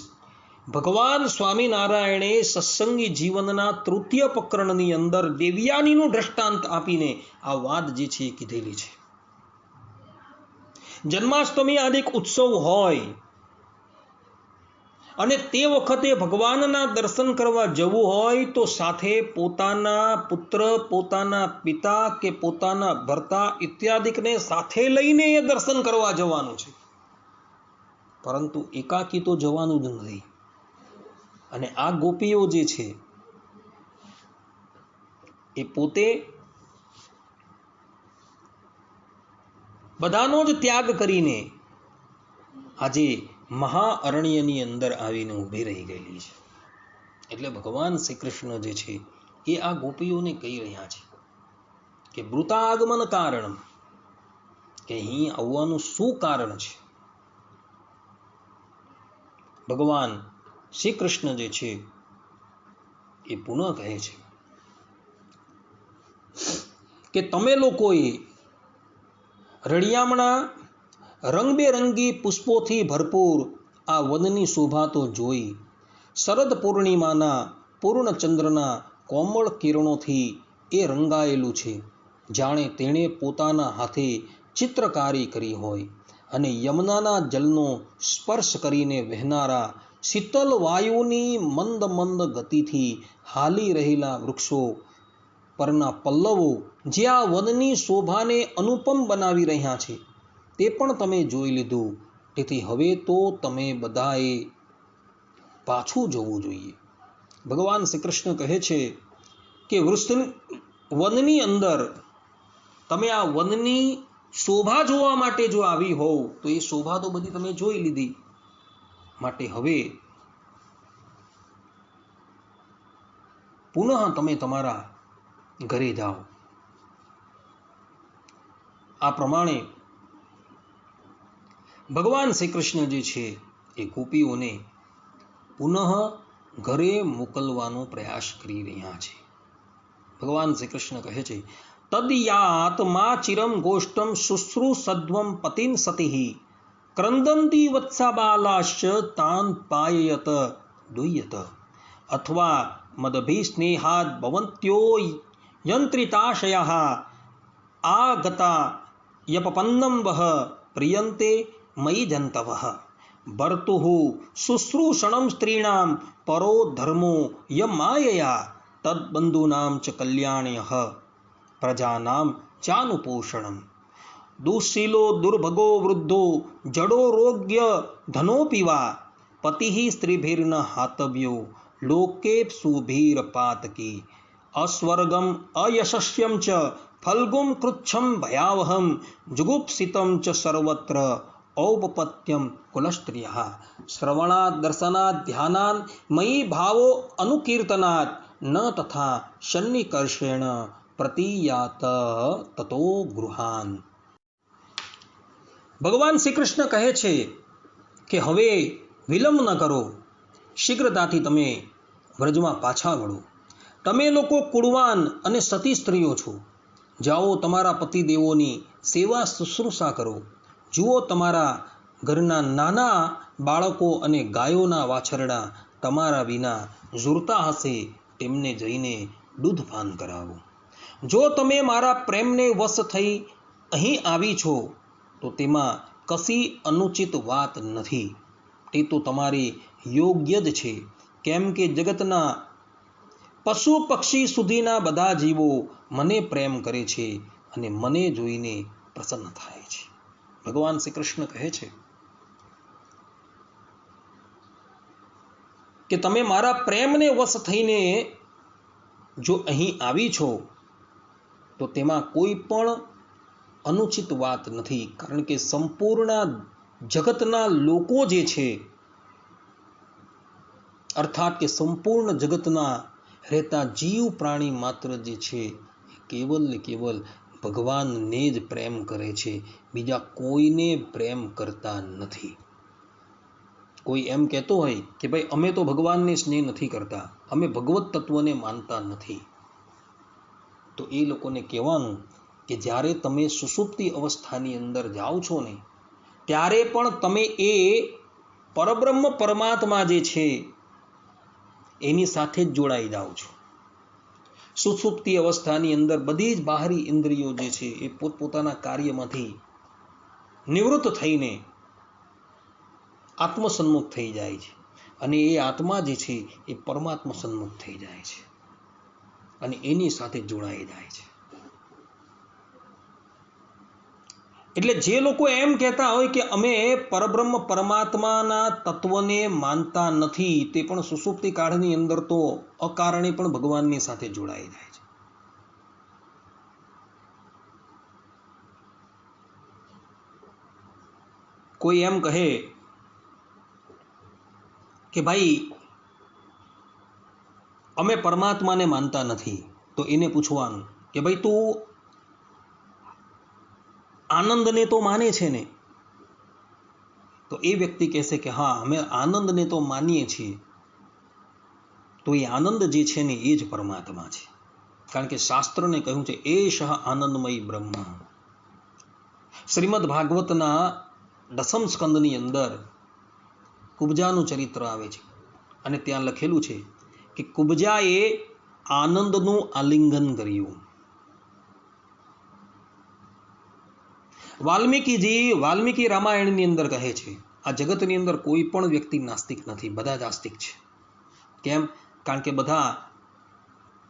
ભગવાન સ્વામિનારાયણે સત્સંગી જીવનના તૃતીય પ્રકરણની અંદર દેવયાનીનું દ્રષ્ટાંત આપીને આ વાત જે છે એ કીધેલી છે. જન્માષ્ટમી આદિક ઉત્સવ હોય અને તે વખતે ભગવાનના દર્શન કરવા જવું હોય તો સાથે પોતાના પુત્ર, પોતાના પિતા કે પોતાના ભર્તા ઇત્યાદિકને સાથે લઈને એ દર્શન કરવા જવાનું છે, પરંતુ એકાકી તો જવાનું જ નથી. અને આ ગોપીઓ જે છે એ પોતે બધાનો જ ત્યાગ કરીને આજે મહાઅરણ્યની અંદર આવીને ઊભી રહી ગયેલી છે. એટલે ભગવાન શ્રી કૃષ્ણ જે છે એ આ ગોપીઓને કહી રહ્યા છે કે વૃતાગમન કારણ, કે અહીં આવવાનું શું કારણ છે. ભગવાન શ્રી કૃષ્ણ જે છે એ પુનઃ કહે છે કે તમે લોકોએ રળિયામણા રંગબેરંગી પુષ્પોથી ભરપૂર આ વનની શોભા તો જોઈ. શરદ પૂર્ણિમાના પૂર્ણચંદ્રના કોમળ કિરણોથી એ રંગાયેલું છે, જાણે તેણે પોતાના હાથે ચિત્રકારી કરી હોય. અને યમુનાના જલનો સ્પર્શ કરીને વહેનારા શીતલ વાયુની મંદ મંદ ગતિથી હાલી રહેલા વૃક્ષો પરના પલ્લવો જે આ વનની શોભાને અનુપમ બનાવી રહ્યા છે તે પણ તમે જોઈ લીધું. તેથી હવે તો તમે બધાએ પાછું જવું જોઈએ. ભગવાન શ્રી કૃષ્ણ કહે છે કે વનની અંદર તમે આ વનની શોભા જોવા માટે જો આવી હોવ તો એ શોભા તો બધી તમે જોઈ લીધી, માટે હવે પુનઃ તમે તમારા ઘરે જાઓ. આ પ્રમાણે ભગવાન શ્રી કૃષ્ણ જે છે એ ગોપીઓને પુનઃ ઘરે મોકલવાનો પ્રયાસ કરી રહ્યા છે. ભગવાન શ્રી કૃષ્ણ કહે છે તદયાત મા ચિરમ ગોષ્ઠમ શુશ્રુષદ્વમ પતિમ સતિઃ ક્રંદંતી વત્સાબાલાશ્ચ તાન પાયયત દુય્યત અથવા મદભિસ્નેહાદ ભવન્ત્યો યંત્રિતાશયઃ આગતા યપપન્નમ વહ પ્રિયન્તે મયિ જંતવઃ ભર્તુઃ શુશ્રૂષણમ સ્ત્રીણામ પરો ધર્મો યમાયયા તદ્બંધૂનામ ચ કલ્યાણ્યઃ પ્રજાનામ ચાનુપોષણમ દુઃશીલો દુર્ભગો વૃદ્ધો જડોરોગ્ય ધનોપિવા પતિઃ સ્ત્રીભિર્ન હાતવ્યો લોકેપ્સુભીરપાતકી અસ્વર્ગમ અયશસ્યમ ચ ફલ્ગુમ કૃચ્છમ ભયાવહમ જુગુપ્સિતમ ચ સર્વત્ર ઔપપત્યમ કુલસ્ત્રિયઃ શ્રવણાદ દર્શનાદ ધ્યાનાદ મયી ભાવો અનુકીર્તનાદ ન તથા સન્નિકર્ષેણ પ્રતિયાત તતો ગૃહાન. ભગવાન શ્રી કૃષ્ણ કહે છે કે હવે વિલંબ ન કરો, શીઘ્રતાથી તમે વ્રજમાં પાછા વળો. તમે લોકો કુળવાન અને સતી સ્ત્રીઓ છો. જાઓ, તમારા પતિદેવોની સેવા શુશ્રૂષા કરો. જુઓ, તમારા ઘરના નાના બાળકો અને ગાયોના વાછરડા તમારા વિના ઝૂરતા હશે, તેમને જઈને દૂધપાન કરાવો. જો તમે મારા પ્રેમને વશ થઈ અહીં આવી છો તો તેમાં કશી અનુચિત વાત નથી. તે તો તમારે યોગ્ય જ છે કેમ કે જગતના પશુ પક્ષી સુધીના બધા જીવો મને પ્રેમ કરે છે અને મને જોઈને પ્રસન્ન થાય છે. ભગવાન શ્રી કૃષ્ણ કહે છે કે તમે મારા પ્રેમને વશ થઈને જો અહીં આવી છો તો તેમાં કોઈ પણ અનુચિત વાત નથી, કારણ કે સંપૂર્ણ જગતના લોકો જે છે, અર્થાત કે સંપૂર્ણ જગતના રહેતા જીવ પ્રાણી માત્ર જે છે એ કેવલ ને કેવલ ભગવાનને જ પ્રેમ કરે છે, બીજા કોઈને પ્રેમ કરતા નથી. કોઈ એમ કહેતો હોય કે ભાઈ અમે તો ભગવાનને સ્નેહ નથી કરતા, અમે ભગવત તત્વને માનતા નથી, તો એ લોકોને કહેવાનું કે જ્યારે તમે સુષુપ્તિ અવસ્થાની અંદર જાઓ છો ને, ત્યારે પણ તમે એ પરબ્રહ્મ પરમાત્મા જે છે એની સાથે જ જોડાઈ જાઓ છો. સુષુપ્તિ અવસ્થાની અંદર બધી જ બાહરી ઇન્દ્રિયો જે છે એ પોતપોતાના કાર્યમાંથી નિવૃત્ત થઈને આત્મસન્મુખ થઈ જાય છે, અને એ આત્મા જે છે એ પરમાત્મા સન્મુખ થઈ જાય છે અને એની સાથે જોડાઈ જાય છે. એટલે જે લોકો એમ કહેતા હોય કે અમે પરબ્રહ્મ પરમાત્માના તત્વને માનતા નથી, તે પણ સુષુપ્તિ કાળની અંદર તો અકારણે પણ ભગવાનની સાથે જોડાઈ જાય છે. કોઈ એમ કહે કે ભાઈ અમે પરમાત્માને માનતા નથી, તો એને પૂછવાનું કે ભાઈ તું આનંદને તો માને છે ને? તો એ વ્યક્તિ કહેશે કે હા અમે આનંદને તો માનીએ છીએ. તો એ આનંદ જે છે ને એ જ પરમાત્મા છે, કારણ કે શાસ્ત્રને કહ્યું છે એષ આનંદમય બ્રહ્મ. શ્રીમદ ભાગવતના 10મ સ્કંદની અંદર કુબજાનું ચરિત્ર આવે છે અને ત્યાં લખેલું છે કે કુબજાએ આનંદનું આલિંગન કર્યું. વાલ્મીકી રામાયણની અંદર કહે છે આ જગતની અંદર કોઈ પણ વ્યક્તિ નાસ્તિક નથી, બધા જ આસ્તિક છે. કેમ? કારણ કે બધા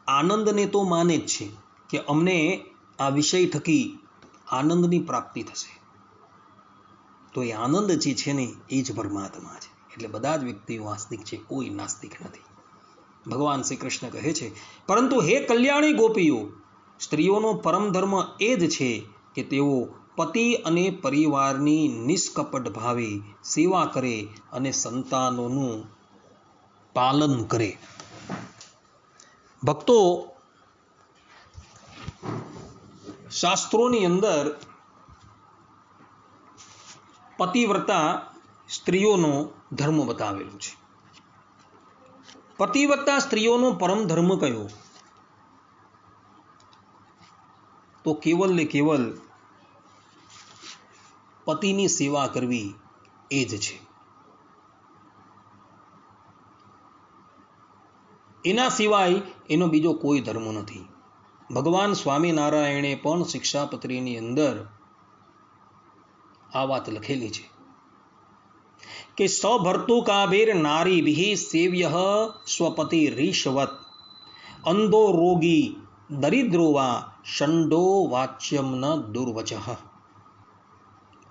આનંદને તો માને જ છે કે અમને આ વિષય થકી આનંદની પ્રાપ્તિ થશે, તો એ આનંદ જે છે ને એ જ પરમાત્મા છે. એટલે બધા જ વ્યક્તિઓ આસ્તિક છે, કોઈ નાસ્તિક નથી. ભગવાન શ્રી કૃષ્ણ કહે છે પરંતુ હે કલ્યાણી ગોપીઓ, સ્ત્રીઓનો પરમ ધર્મ એ જ છે કે તેઓ પતિ અને પરિવારની નિષ્કપટ ભાવે સેવા કરે અને સંતાનોનું પાલન કરે. ભક્તો, શાસ્ત્રોની અંદર પતિવ્રતા સ્ત્રીઓનો ધર્મ બતાવેલો છે. પતિવ્રતા સ્ત્રીઓનો પરમ ધર્મ કયો? તો કેવલ ને કેવલ પતિની સેવા કરવી એ જ છે. એના સિવાય એનો બીજો કોઈ ધર્મ નથી. ભગવાન સ્વામિનારાયણે પણ શિક્ષાપત્રીની અંદર આ વાત લખેલી છે કે સભર્તુકાભિર નારીભિઃ સેવ્યઃ સ્વપતિ રીશવત અંધો રોગી દરિદ્રો વા ષંડો વાચ્યમ ન દુર્વચઃ.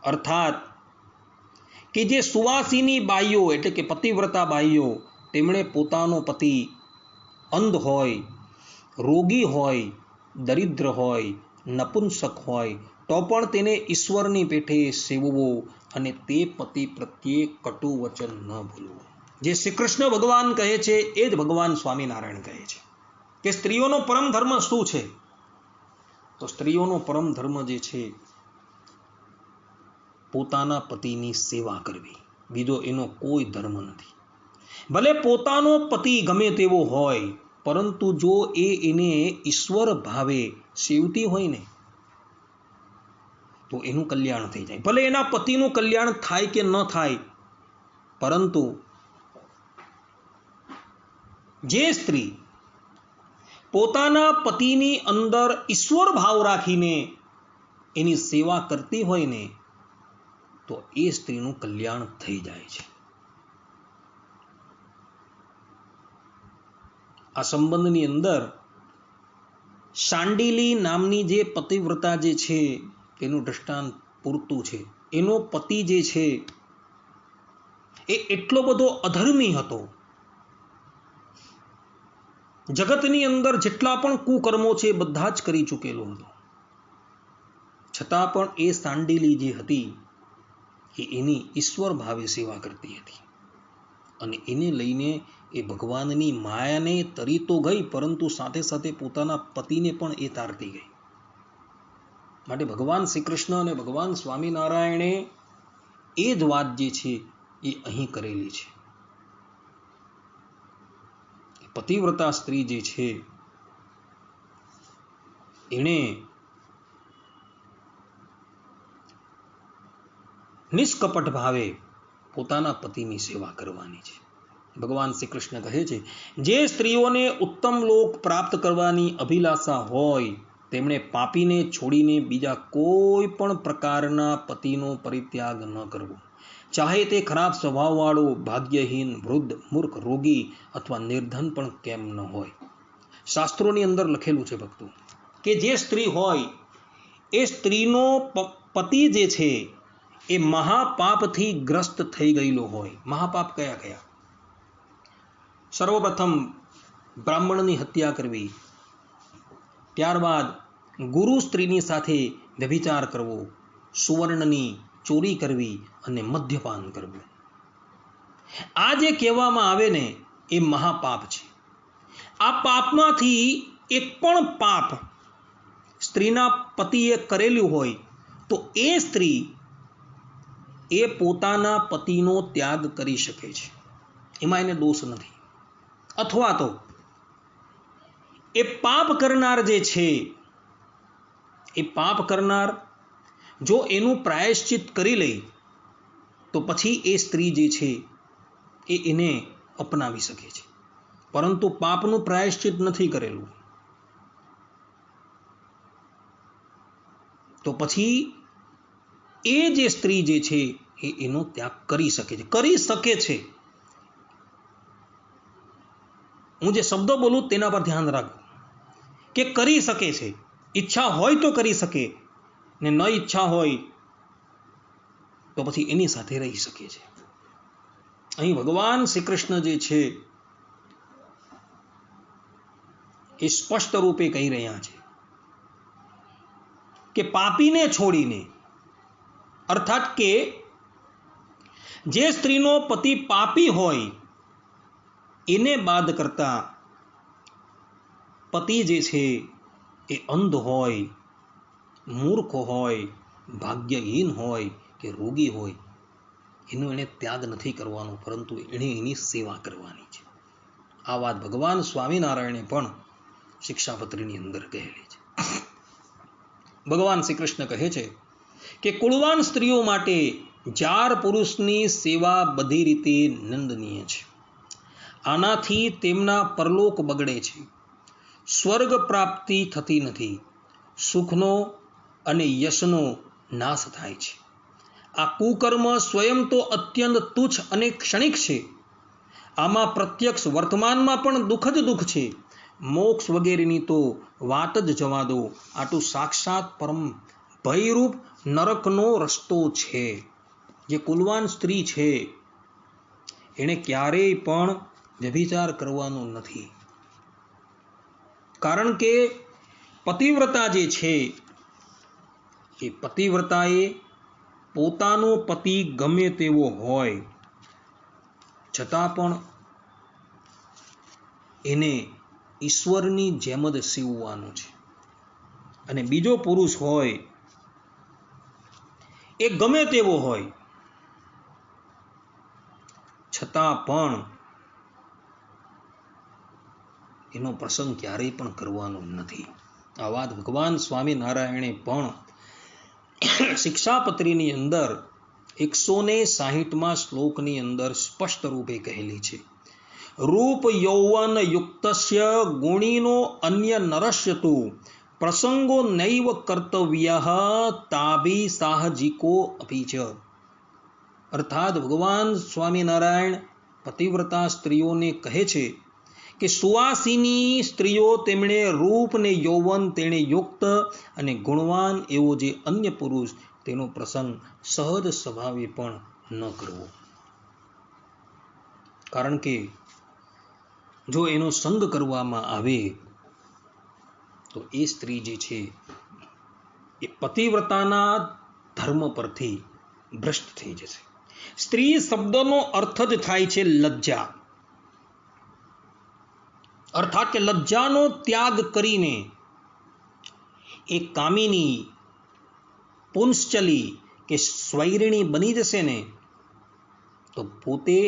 અર્થાત કે જે સુવાસિની બાઈઓ એટલે કે પતિવ્રતા બાઈઓ, તેમણે પોતાનો પતિ અંધ હોય, રોગી હોય, દરિદ્ર હોય, નપુંસક હોય તો પણ તેને ઈશ્વરની પેઠે સેવવો અને તે પતિ પ્રત્યે કટુ વચન ન બોલવું. જે શ્રી કૃષ્ણ ભગવાન કહે છે એ જ ભગવાન સ્વામિનારાયણ કહે છે કે સ્ત્રીઓનો પરમ ધર્મ શું છે? તો સ્ત્રીઓનો પરમ ધર્મ જે છે પોતાના પતિની સેવા કરવી, બીજો એનો કોઈ ધર્મ નથી. ભલે પોતાનો પતિ ગમે તેવો હોય, પરંતુ જો એને ઈશ્વર ભાવે સેવતી હોય ને તો એનું કલ્યાણ થઈ જાય. ભલે એના પતિનું કલ્યાણ થાય કે ન થાય, પરંતુ જે સ્ત્રી પોતાના પતિની અંદર ઈશ્વર ભાવ રાખીને એની સેવા કરતી હોય ને તો એ સ્ત્રીનું કલ્યાણ થઈ જાય છે. આ સંબંધની અંદર શાંડિલી નામની જે પતિવ્રતા જે છે તેનું દ્રષ્ટાંત પૂરતું છે. એનો પતિ જે છે એ એટલો બધો અધર્મી હતો. જગતની અંદર જેટલા પણ કુકર્મો છે બધા જ કરી ચૂકેલો હતો. છતાં પણ એ શાંડિલી જે હતી એ એની ઈશ્વર ભાવે સેવા કરતી હતી અને એને લઈને એ ભગવાનની માયાને તરી તો ગઈ, પરંતુ સાથે સાથે પોતાના પતિને પણ એ તારતી ગઈ. માટે ભગવાન શ્રી કૃષ્ણ અને ભગવાન સ્વામિનારાયણે એ જ વાત જે છે એ અહીં કરેલી છે. પતિવ્રતા સ્ત્રી જે છે એણે નિષ્કપટ ભાવે પોતાના પતિની સેવા કરવાની છે. ભગવાન શ્રી કૃષ્ણ કહે છે, જે સ્ત્રીઓને ઉત્તમ લોક પ્રાપ્ત કરવાની અભિલાષા હોય તેમણે પાપીને છોડીને બીજા કોઈ પણ પ્રકારના પતિનો પરિત્યાગ ન કરવો, ચાહે તે ખરાબ સ્વભાવવાળો, ભાગ્યહીન, વૃદ્ધ, મૂર્ખ, રોગી અથવા નિર્ધન પણ કેમ ન હોય. શાસ્ત્રોની અંદર લખેલું છે ભક્તો કે જે સ્ત્રી હોય એ સ્ત્રીનો પતિ જે છે એ મહાપાપથી ગ્રસ્ત થઈ ગયેલો હોય. મહાપાપ કયા કયા? સર્વપ્રથમ બ્રાહ્મણની હત્યા કરવી, ત્યારબાદ ગુરુ સ્ત્રીની સાથે વ્યભિચાર કરવો, સુવર્ણની ચોરી કરવી અને મદ્યપાન કરવું. આ જે કહેવામાં આવે ને એ મહાપાપ છે. આ પાપમાંથી એક પણ પાપ સ્ત્રીના પતિએ કરેલું હોય તો એ સ્ત્રી એ પોતાના પતિનો ત્યાગ કરી શકે છે, એમાં એને દોષ નથી. અથવા તો એ પાપ કરનાર જે છે એ પાપ કરનાર જો એનું પ્રાયશ્ચિત કરી લે તો પછી એ સ્ત્રી જે છે એ એને અપનાવી શકે છે. પરંતુ પાપનું પ્રાયશ્ચિત નથી કરેલું તો પછી એ જે સ્ત્રી જે છે એ એનો ત્યાગ કરી શકે છે. કરી શકે છે, હું જે શબ્દો બોલું તેના પર ધ્યાન રાખો કે કરી શકે છે. ઈચ્છા હોય તો કરી શકે ને ન ઈચ્છા હોય તો પછી એની સાથે રહી શકે છે. અહીં ભગવાન શ્રી કૃષ્ણ જે છે એ સ્પષ્ટ રૂપે કહી રહ્યા છે કે પાપીને છોડીને, અર્થાત કે જે સ્ત્રીનો પતિ પાપી હોય એને બાદ કરતા પતિ જે છે એ અંધ હોય, મૂર્ખ હોય, ભાગ્યહીન હોય કે રોગી હોય એનો એને ત્યાગ નથી કરવાનો, પરંતુ એણે એની સેવા કરવાની છે. આ વાત ભગવાન સ્વામિનારાયણે પણ શિક્ષાપત્રીની અંદર કહેલી છે. ભગવાન શ્રી કૃષ્ણ કહે છે કે કુળવાન સ્ત્રીઓ માટે જાર પુરુષની સેવા બધી રીતે નિંદનીય છે. આનાથી તેમના પરલોક બગડે છે, સ્વર્ગ પ્રાપ્તિ થતી નથી, સુખનો અને યશનો નાશ થાય છે. આ કુકર્મ સ્વયં તો અત્યંત તુચ્છ અને ક્ષણિક છે. આમાં પ્રત્યક્ષ વર્તમાનમાં પણ દુઃખ જ દુઃખ છે. મોક્ષ વગેરેની તો વાત જ જવા દો. આટલું સાક્ષાત પરમ ભયરૂપ નરકનો રસ્તો છે. જે કુલવાન સ્ત્રી છે એણે ક્યારેય પણ વ્યભિચાર કરવાનો નથી. કારણ કે પતિવ્રતા જે છે એ પતિવ્રતાએ પોતાનો પતિ ગમે તેવો હોય છતાં પણ એને ઈશ્વરની જેમ જ સેવવાનું છે. અને બીજો પુરુષ હોય એ ગમે તેવો હોય છતાં પણ એનો પ્રસંગ ક્યારેય પણ કરવાનો નથી. આ વાત ભગવાન સ્વામિનારાયણે પણ શિક્ષાપત્રીની અંદર 160માં શ્લોકની અંદર સ્પષ્ટ રૂપે કહેલી છે. રૂપ યૌવન યુક્તસ્ય ગુણીનો અન્ય નરસ્ય તુ પ્રસંગો નૈવ કર્તવ્યઃ તાભી સાહજિકો અપી ચ. અર્થાત ભગવાન સ્વામિનારાયણ પતિવ્રતા સ્ત્રીઓને કહે છે કે સુવાસીની સ્ત્રીઓ તેમણે રૂપ ને યૌવન તેણે યુક્ત અને ગુણવાન એવો જે અન્ય પુરુષ તેનો પ્રસંગ સહજ સ્વભાવે પણ ન કરવો. કારણ કે જો એનો સંગ કરવામાં આવે તો એ સ્ત્રી જે છે એ પતિવ્રતાના ધર્મ પરથી ભ્રષ્ટ થઈ જશે. સ્ત્રી શબ્દનો અર્થ જ થાય છે લજ્જા, અર્થાત કે લજ્જાનો ત્યાગ કરીને એ કામિની, પુંસચલી કે સ્વૈરિણી બની જશે ને તો પોતે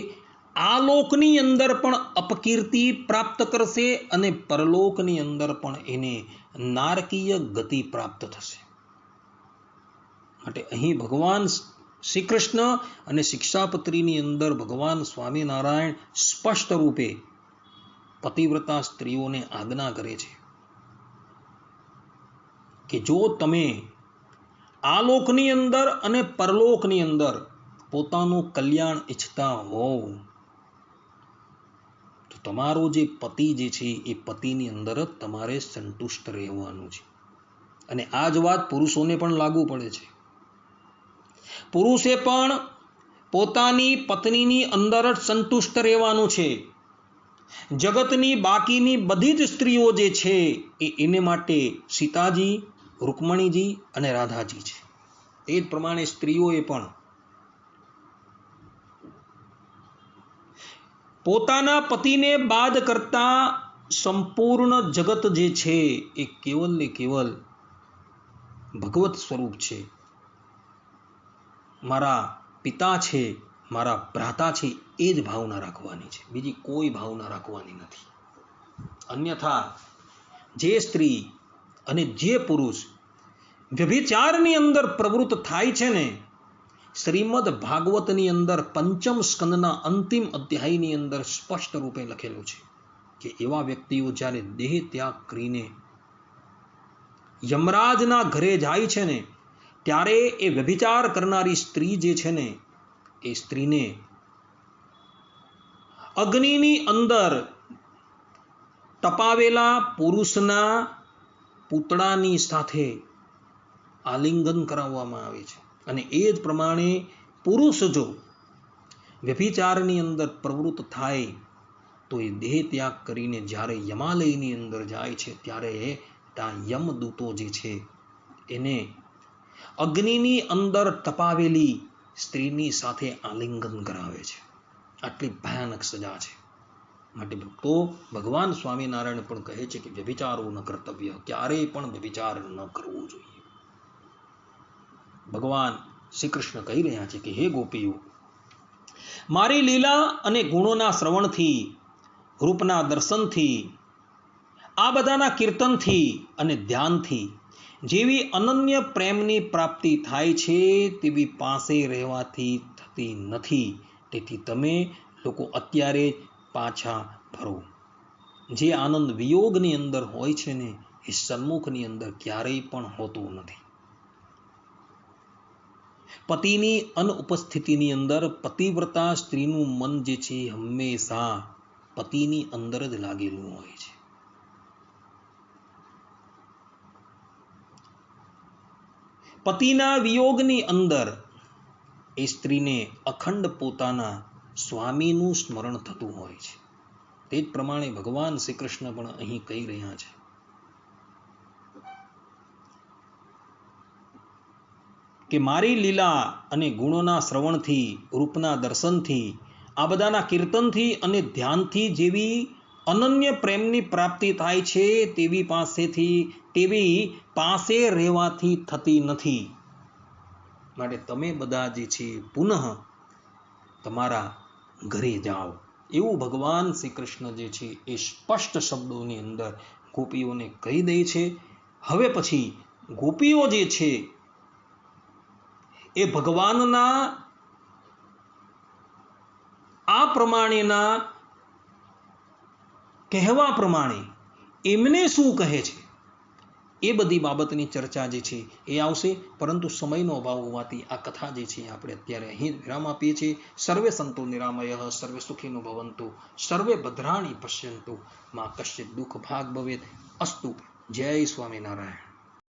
આ લોકની અંદર પણ અપકીર્તિ પ્રાપ્ત કરશે અને પરલોકની અંદર પણ એને નારકીય ગતિ પ્રાપ્ત થશે. માટે અહીં ભગવાન શ્રી કૃષ્ણ અને શિક્ષાપત્રીની અંદર ભગવાન સ્વામિનારાયણ સ્પષ્ટ રૂપે પતિવ્રતા સ્ત્રીઓને આજ્ઞા કરે છે કે જો તમે આ લોકની અંદર અને પરલોકની અંદર પોતાનું કલ્યાણ ઈચ્છતા હોવ તો તમારો જે પતિ જે છે એ પતિની અંદર જ તમારે સંતુષ્ટ રહેવાનું છે. અને આ જ વાત પુરુષોને પણ લાગુ પડે છે. પુરુષે પણ પોતાની પત્નીની અંદર જ સંતુષ્ટ રહેવાનું છે. જગતની બાકીની બધી જ સ્ત્રીઓ જે છે એ એને માટે સીતાજી, રૂકમણીજી અને રાધાજી છે. એ જ પ્રમાણે સ્ત્રીઓએ પણ પોતાના પતિને બાદ કરતા સંપૂર્ણ જગત જે છે એ કેવલ ને કેવલ ભગવત સ્વરૂપ છે. મારા પિતા છે, મારા ભ્રાતા છે, એ જ ભાવના રાખવાની છે, બીજી કોઈ ભાવના રાખવાની નથી. અન્યથા જે સ્ત્રી અને જે પુરુષ વ્યભિચારની અંદર પ્રવૃત્ત થાય છે ને, શ્રીમદ ભાગવતની અંદર પંચમ સ્કંદના અંતિમ અધ્યાયની અંદર સ્પષ્ટ રૂપે લખેલું છે કે એવા વ્યક્તિઓ જ્યારે દેહ ત્યાગ કરીને યમરાજના ઘરે જાય છે ને ત્યારે એ વ્યભિચાર કરનારી સ્ત્રી જે છે ને એ સ્ત્રીને અગ્નિની અંદર તપાવેલા પુરુષના પૂતળાની સાથે આલિંગન કરાવવામાં આવે છે. અને એ જ પ્રમાણે પુરુષ જો વ્યભિચારની અંદર પ્રવૃત્ત થાય તો એ દેહ ત્યાગ કરીને જ્યારે યમાલયની અંદર જાય છે ત્યારે ત્યાં યમદૂતો જે છે એને અગ્નિની અંદર તપાવેલી સ્ત્રીની સાથે આલિંગન કરાવે છે. આટલી ભયાનક સજા છે. માટે ભક્તો, ભગવાન સ્વામિનારાયણ પણ કહે છે કે વ્યભિચારો ન કર્તવ્ય, ક્યારેય પણ વ્યભિચાર ન કરવો જોઈએ. ભગવાન શ્રી કૃષ્ણ કહી રહ્યા છે કે હે ગોપીઓ, મારી લીલા અને ગુણોના શ્રવણથી, રૂપના દર્શનથી, આ બધાના કીર્તનથી અને ધ્યાનથી જેવી અનન્ય પ્રેમની પ્રાપ્તિ થાય છે તેવી પાસે રહેવાથી થતી નથી. તેથી તમે લોકો અત્યારે પાછા ફરો. જે આનંદ વિયોગની અંદર હોય છે ને એ સન્મુખની અંદર ક્યારેય પણ હોતો નથી. પતિની અનુપસ્થિતિની અંદર પતિવ્રતા સ્ત્રીનું મન જે છે હંમેશા પતિની અંદર જ લાગેલું હોય છે. પતિના વિયોગની અંદર એ સ્ત્રીને અખંડ પોતાના સ્વામીનું સ્મરણ થતું હોય છે. તે જ પ્રમાણે ભગવાન શ્રી કૃષ્ણ પણ અહીં કહી રહ્યા છે કે મારી લીલા અને ગુણોના શ્રવણથી, રૂપના દર્શનથી, આ બધાના કીર્તનથી અને ધ્યાનથી જેવી અનન્ય પ્રેમની પ્રાપ્તિ થાય છે તેવી પાસે રહેવાથી થતી નથી. માટે તમે બધા જે છે પુનઃ તમારા ઘરે જાઓ. એવું ભગવાન શ્રી કૃષ્ણ જે છે એ સ્પષ્ટ શબ્દોની અંદર ગોપીઓને કહી દે છે. હવે પછી ગોપીઓ જે છે એ ભગવાનના આ પ્રમાણેના કહેવા પ્રમાણે એમને શું કહે છે એ બધી બાબતની ચર્ચા જે છે એ આવશે, પરંતુ સમયનો અભાવ હોવાથી આ કથા જે છે આપણે અત્યારે અહીં વિરામ આપીએ છીએ. સર્વે સંતો નિરામય સર્વે સુખીનો ભવંતુ સર્વે ભદ્રાણી પશ્યંતુ માં કશ્ચિત દુઃખ ભાગ ભવેત અસ્તુ. જય સ્વામિનારાયણ.